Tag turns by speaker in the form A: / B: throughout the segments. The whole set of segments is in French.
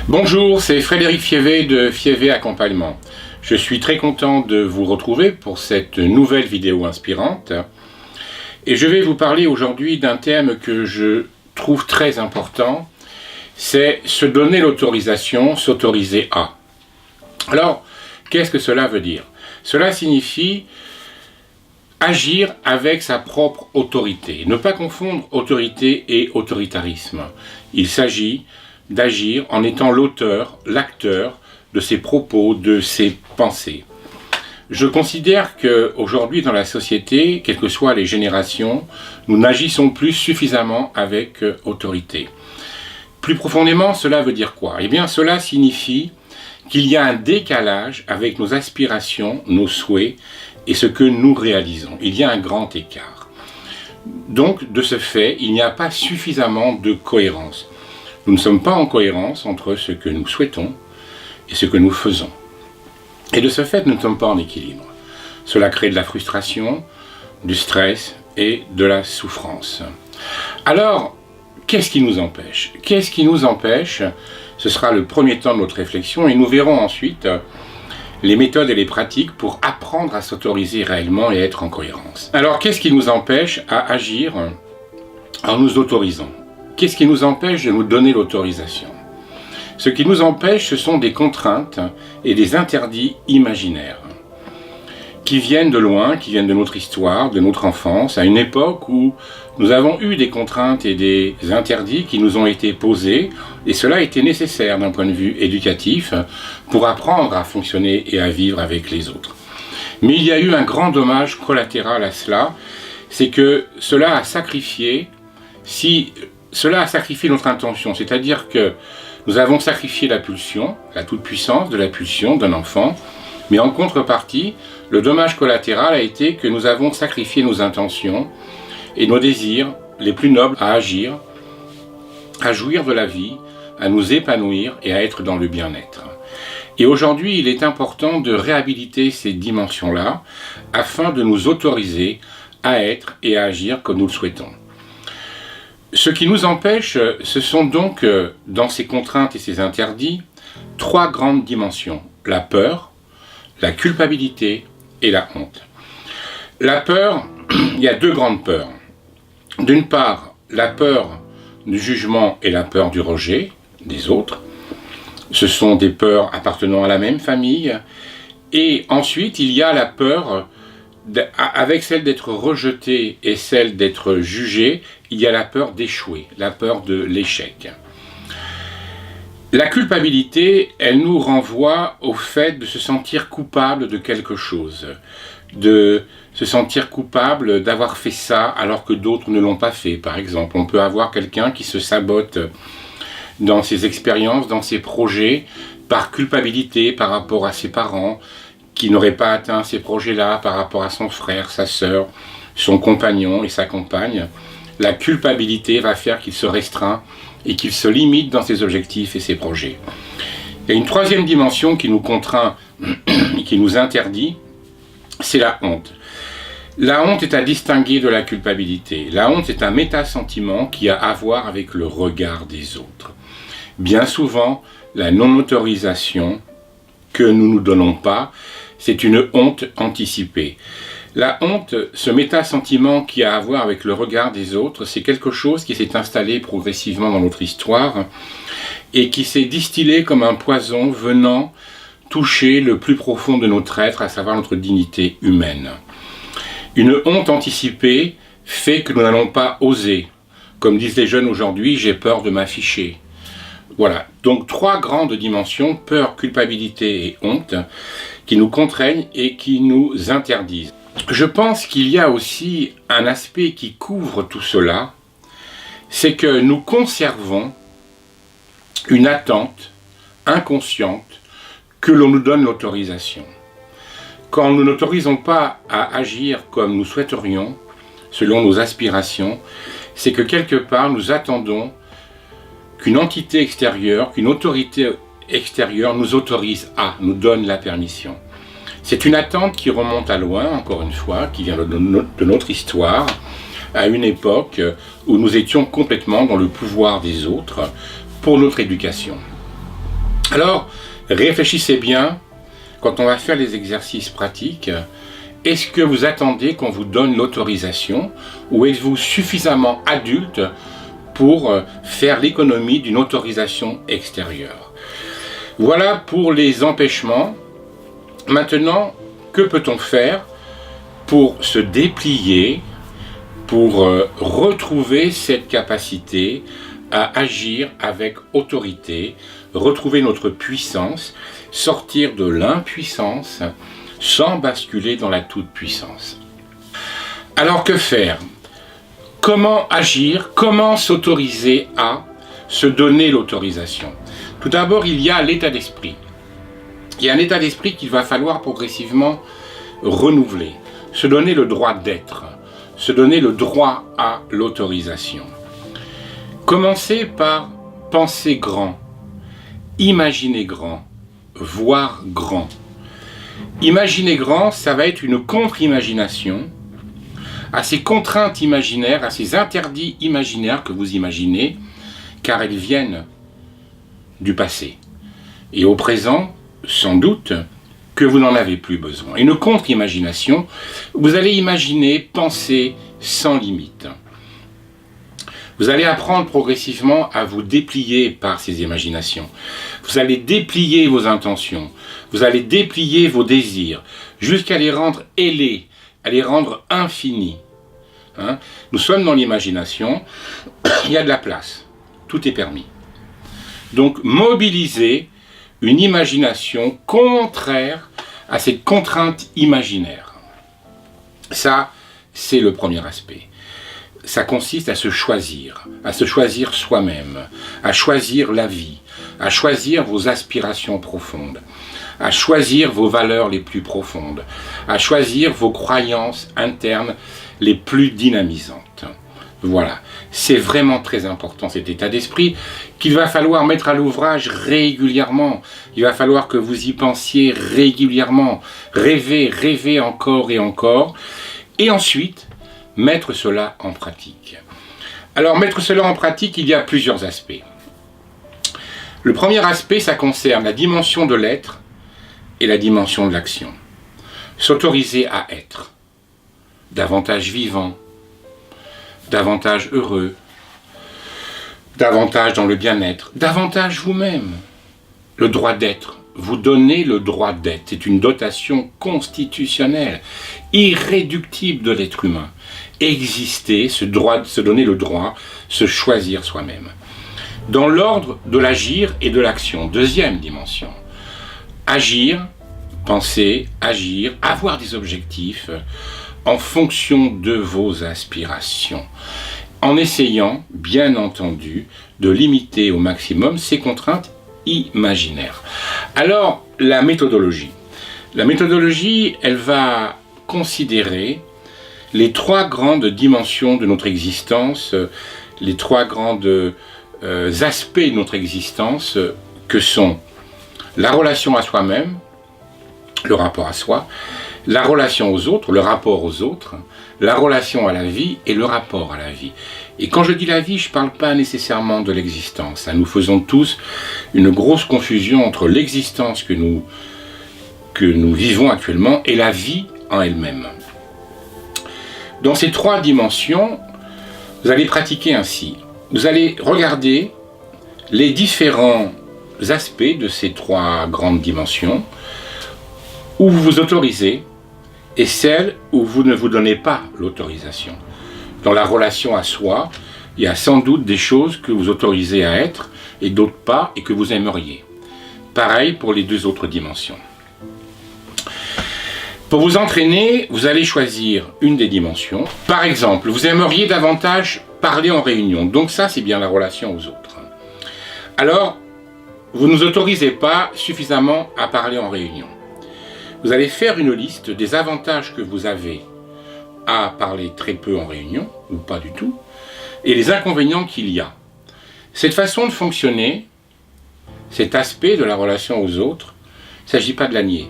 A: Bonjour, c'est Frédéric Fievé de Fievé Accompagnement. Je suis très content de vous retrouver pour cette nouvelle vidéo inspirante. Et je vais vous parler aujourd'hui d'un thème que je trouve très important, c'est se donner l'autorisation, s'autoriser à. Alors, qu'est-ce que cela veut dire? Cela signifie agir avec sa propre autorité. Ne pas confondre autorité et autoritarisme. Il s'agit d'agir en étant l'auteur, l'acteur de ses propos, de ses pensées. Je considère qu'aujourd'hui dans la société, quelles que soient les générations, nous n'agissons plus suffisamment avec autorité. Plus profondément, cela veut dire quoi? Eh bien, cela signifie qu'il y a un décalage avec nos aspirations, nos souhaits et ce que nous réalisons. Il y a un grand écart. Donc, de ce fait, il n'y a pas suffisamment de cohérence. Nous ne sommes pas en cohérence entre ce que nous souhaitons et ce que nous faisons. Et de ce fait, nous ne sommes pas en équilibre. Cela crée de la frustration, du stress et de la souffrance. Alors, qu'est-ce qui nous empêche? Qu'est-ce qui nous empêche? Ce sera le premier temps de notre réflexion et nous verrons ensuite les méthodes et les pratiques pour apprendre à s'autoriser réellement et être en cohérence. Alors, qu'est-ce qui nous empêche à agir en nous autorisant? Qu'est-ce qui nous empêche de nous donner l'autorisation? Ce qui nous empêche, ce sont des contraintes et des interdits imaginaires qui viennent de loin, qui viennent de notre histoire, de notre enfance, à une époque où nous avons eu des contraintes et des interdits qui nous ont été posés, et cela était nécessaire d'un point de vue éducatif pour apprendre à fonctionner et à vivre avec les autres. Mais il y a eu un grand dommage collatéral à cela, c'est que cela a sacrifié notre intention, c'est-à-dire que nous avons sacrifié la pulsion, la toute-puissance de la pulsion d'un enfant, mais en contrepartie, le dommage collatéral a été que nous avons sacrifié nos intentions et nos désirs les plus nobles à agir, à jouir de la vie, à nous épanouir et à être dans le bien-être. Et aujourd'hui, il est important de réhabiliter ces dimensions-là afin de nous autoriser à être et à agir comme nous le souhaitons. Ce qui nous empêche, ce sont donc, dans ces contraintes et ces interdits, trois grandes dimensions. La peur, la culpabilité et la honte. La peur, il y a deux grandes peurs. D'une part, la peur du jugement et la peur du rejet des autres. Ce sont des peurs appartenant à la même famille. Et ensuite, il y a la peur, avec celle d'être rejeté et celle d'être jugé, il y a la peur d'échouer, la peur de l'échec. La culpabilité, elle nous renvoie au fait de se sentir coupable de quelque chose, de se sentir coupable d'avoir fait ça alors que d'autres ne l'ont pas fait. Par exemple, on peut avoir quelqu'un qui se sabote dans ses expériences, dans ses projets, par culpabilité par rapport à ses parents, qui n'aurait pas atteint ces projets-là par rapport à son frère, sa sœur, son compagnon et sa compagne. La culpabilité va faire qu'il se restreint et qu'il se limite dans ses objectifs et ses projets. Il y a une troisième dimension qui nous contraint et qui nous interdit, c'est la honte. La honte est à distinguer de la culpabilité. La honte est un métassentiment qui a à voir avec le regard des autres. Bien souvent, la non-autorisation que nous ne nous donnons pas, c'est une honte anticipée. La honte, ce métassentiment qui a à voir avec le regard des autres, c'est quelque chose qui s'est installé progressivement dans notre histoire et qui s'est distillé comme un poison venant toucher le plus profond de notre être, à savoir notre dignité humaine. Une honte anticipée fait que nous n'allons pas oser. Comme disent les jeunes aujourd'hui, j'ai peur de m'afficher. Voilà, donc trois grandes dimensions, peur, culpabilité et honte, qui nous contraignent et qui nous interdisent. Je pense qu'il y a aussi un aspect qui couvre tout cela, c'est que nous conservons une attente inconsciente que l'on nous donne l'autorisation. Quand nous n'autorisons pas à agir comme nous souhaiterions, selon nos aspirations, c'est que quelque part nous attendons qu'une entité extérieure, qu'une autorité extérieure nous autorise à, nous donne la permission. C'est une attente qui remonte à loin, encore une fois, qui vient de notre histoire, à une époque où nous étions complètement dans le pouvoir des autres pour notre éducation. Alors, réfléchissez bien, quand on va faire les exercices pratiques, est-ce que vous attendez qu'on vous donne l'autorisation ou êtes-vous suffisamment adulte pour faire l'économie d'une autorisation extérieure? Voilà pour les empêchements. Maintenant, que peut-on faire pour se déplier, pour retrouver cette capacité à agir avec autorité, retrouver notre puissance, sortir de l'impuissance sans basculer dans la toute-puissance? Alors que faire? Comment agir? Comment s'autoriser à se donner l'autorisation? Tout d'abord, il y a l'état d'esprit. Il y a un état d'esprit qu'il va falloir progressivement renouveler, se donner le droit d'être, se donner le droit à l'autorisation. Commencez par penser grand, imaginer grand, voir grand. Imaginer grand, ça va être une contre-imagination à ces contraintes imaginaires, à ces interdits imaginaires que vous imaginez, car elles viennent du passé. Et au présent, sans doute, que vous n'en avez plus besoin. Une contre-imagination, vous allez imaginer, penser sans limite. Vous allez apprendre progressivement à vous déplier par ces imaginations. Vous allez déplier vos intentions. Vous allez déplier vos désirs jusqu'à les rendre ailés, à les rendre infinis. Nous sommes dans l'imagination, il y a de la place, tout est permis. Donc mobilisez une imagination contraire à cette contrainte imaginaire. Ça, c'est le premier aspect. Ça consiste à se choisir soi-même, à choisir la vie, à choisir vos aspirations profondes, à choisir vos valeurs les plus profondes, à choisir vos croyances internes les plus dynamisantes. Voilà, c'est vraiment très important cet état d'esprit qu'il va falloir mettre à l'ouvrage régulièrement. Il va falloir que vous y pensiez régulièrement, rêver encore et encore, et ensuite mettre cela en pratique. Alors mettre cela en pratique, il y a plusieurs aspects. Le premier aspect, ça concerne la dimension de l'être et la dimension de l'action. S'autoriser à être davantage vivant, davantage heureux, davantage dans le bien-être, davantage vous-même. Le droit d'être, vous donnez le droit d'être. C'est une dotation constitutionnelle, irréductible de l'être humain. Exister, se donner le droit, se choisir soi-même. Dans l'ordre de l'agir et de l'action, deuxième dimension. Agir, penser, agir, avoir des objectifs en fonction de vos aspirations, en essayant, bien entendu, de limiter au maximum ces contraintes imaginaires. Alors, la méthodologie. La méthodologie, elle va considérer les trois grandes dimensions de notre existence, les trois grandes aspects de notre existence, que sont la relation à soi-même, le rapport à soi, la relation aux autres, le rapport aux autres, la relation à la vie et le rapport à la vie. Et quand je dis la vie, je ne parle pas nécessairement de l'existence. Nous faisons tous une grosse confusion entre l'existence que nous vivons actuellement et la vie en elle-même. Dans ces trois dimensions, vous allez pratiquer ainsi. Vous allez regarder les différents aspects de ces trois grandes dimensions où vous vous autorisez et celles où vous ne vous donnez pas l'autorisation. Dans la relation à soi, il y a sans doute des choses que vous autorisez à être et d'autres pas et que vous aimeriez. Pareil pour les deux autres dimensions. Pour vous entraîner, vous allez choisir une des dimensions. Par exemple, vous aimeriez davantage parler en réunion. Donc ça, c'est bien la relation aux autres. Alors, vous ne vous autorisez pas suffisamment à parler en réunion. Vous allez faire une liste des avantages que vous avez à parler très peu en réunion, ou pas du tout, et les inconvénients qu'il y a. Cette façon de fonctionner, cet aspect de la relation aux autres, il ne s'agit pas de la nier.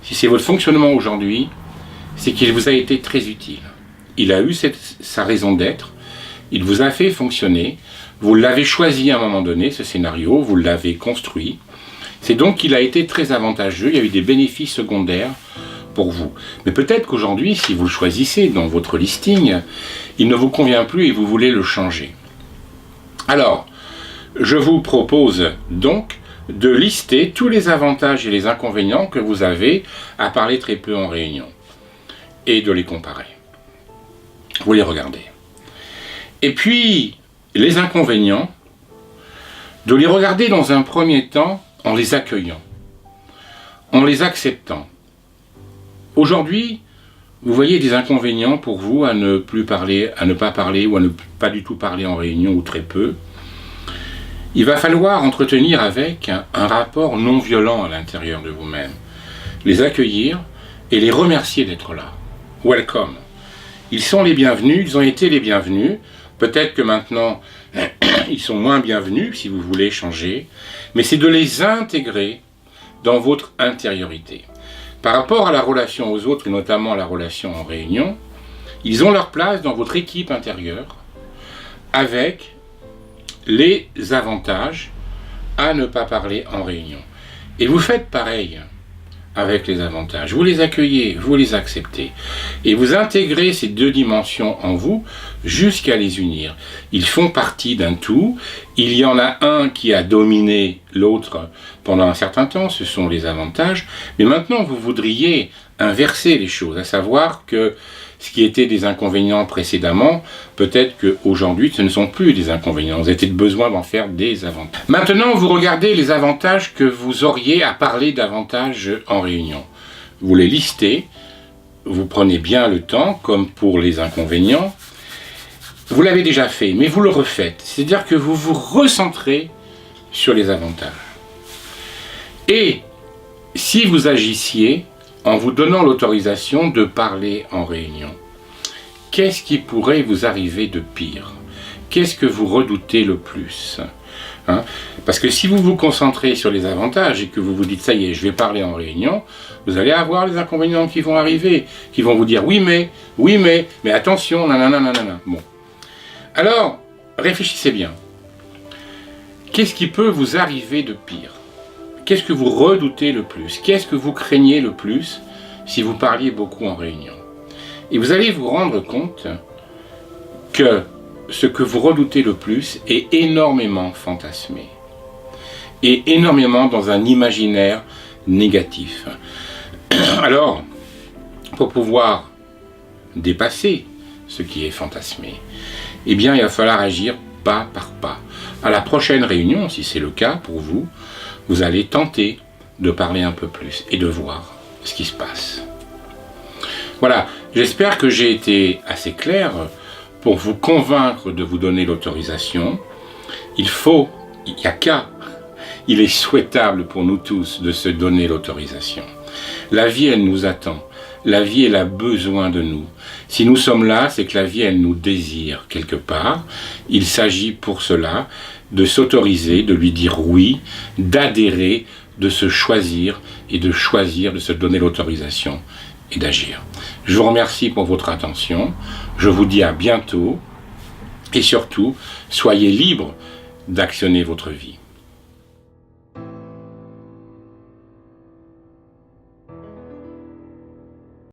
A: Si c'est votre fonctionnement aujourd'hui, c'est qu'il vous a été très utile. Il a eu sa raison d'être, il vous a fait fonctionner, vous l'avez choisi à un moment donné, ce scénario, vous l'avez construit, C'est donc qu'il a été très avantageux, il y a eu des bénéfices secondaires pour vous. Mais peut-être qu'aujourd'hui, si vous le choisissez dans votre listing, il ne vous convient plus et vous voulez le changer. Alors, je vous propose donc de lister tous les avantages et les inconvénients que vous avez à parler très peu en réunion et de les comparer. Vous les regardez. Et puis, les inconvénients, de les regarder dans un premier temps en les accueillant, en les acceptant. Aujourd'hui, vous voyez des inconvénients pour vous à ne plus parler, à ne pas parler ou à ne pas du tout parler en réunion ou très peu. Il va falloir entretenir avec un rapport non violent à l'intérieur de vous-même. Les accueillir et les remercier d'être là. Welcome. Ils sont les bienvenus, ils ont été les bienvenus. Peut-être que maintenant, ils sont moins bienvenus si vous voulez changer. Mais c'est de les intégrer dans votre intériorité. Par rapport à la relation aux autres, et notamment à la relation en réunion, ils ont leur place dans votre équipe intérieure avec les avantages à ne pas parler en réunion. Et vous faites pareil avec les avantages. Vous les accueillez, vous les acceptez. Et vous intégrez ces deux dimensions en vous jusqu'à les unir. Ils font partie d'un tout. Il y en a un qui a dominé l'autre pendant un certain temps, ce sont les avantages. Mais maintenant, vous voudriez inverser les choses, à savoir que ce qui était des inconvénients précédemment, peut-être qu'aujourd'hui, ce ne sont plus des inconvénients. Vous avez besoin d'en faire des avantages. Maintenant, vous regardez les avantages que vous auriez à parler davantage en réunion. Vous les listez, vous prenez bien le temps, comme pour les inconvénients. Vous l'avez déjà fait, mais vous le refaites. C'est-à-dire que vous vous recentrez sur les avantages. Et si vous agissiez en vous donnant l'autorisation de parler en réunion, qu'est-ce qui pourrait vous arriver de pire? Qu'est-ce que vous redoutez le plus? Parce que si vous vous concentrez sur les avantages et que vous vous dites, ça y est, je vais parler en réunion, vous allez avoir les inconvénients qui vont arriver, qui vont vous dire, oui mais attention, nanana. Bon. Alors, réfléchissez bien. Qu'est-ce qui peut vous arriver de pire? Qu'est-ce que vous redoutez le plus? Qu'est-ce que vous craignez le plus si vous parliez beaucoup en réunion? Et vous allez vous rendre compte que ce que vous redoutez le plus est énormément fantasmé. Et énormément dans un imaginaire négatif. Alors, pour pouvoir dépasser ce qui est fantasmé, eh bien, il va falloir agir pas par pas. À la prochaine réunion, si c'est le cas pour vous, vous allez tenter de parler un peu plus et de voir ce qui se passe. Voilà, j'espère que j'ai été assez clair pour vous convaincre de vous donner l'autorisation. Il n'y a qu'à, il est souhaitable pour nous tous de se donner l'autorisation. La vie, elle nous attend. La vie, elle a besoin de nous. Si nous sommes là, c'est que la vie, elle nous désire quelque part. Il s'agit pour cela de s'autoriser, de lui dire oui, d'adhérer, de se choisir et de choisir, de se donner l'autorisation et d'agir. Je vous remercie pour votre attention. Je vous dis à bientôt et surtout, soyez libres d'actionner votre vie.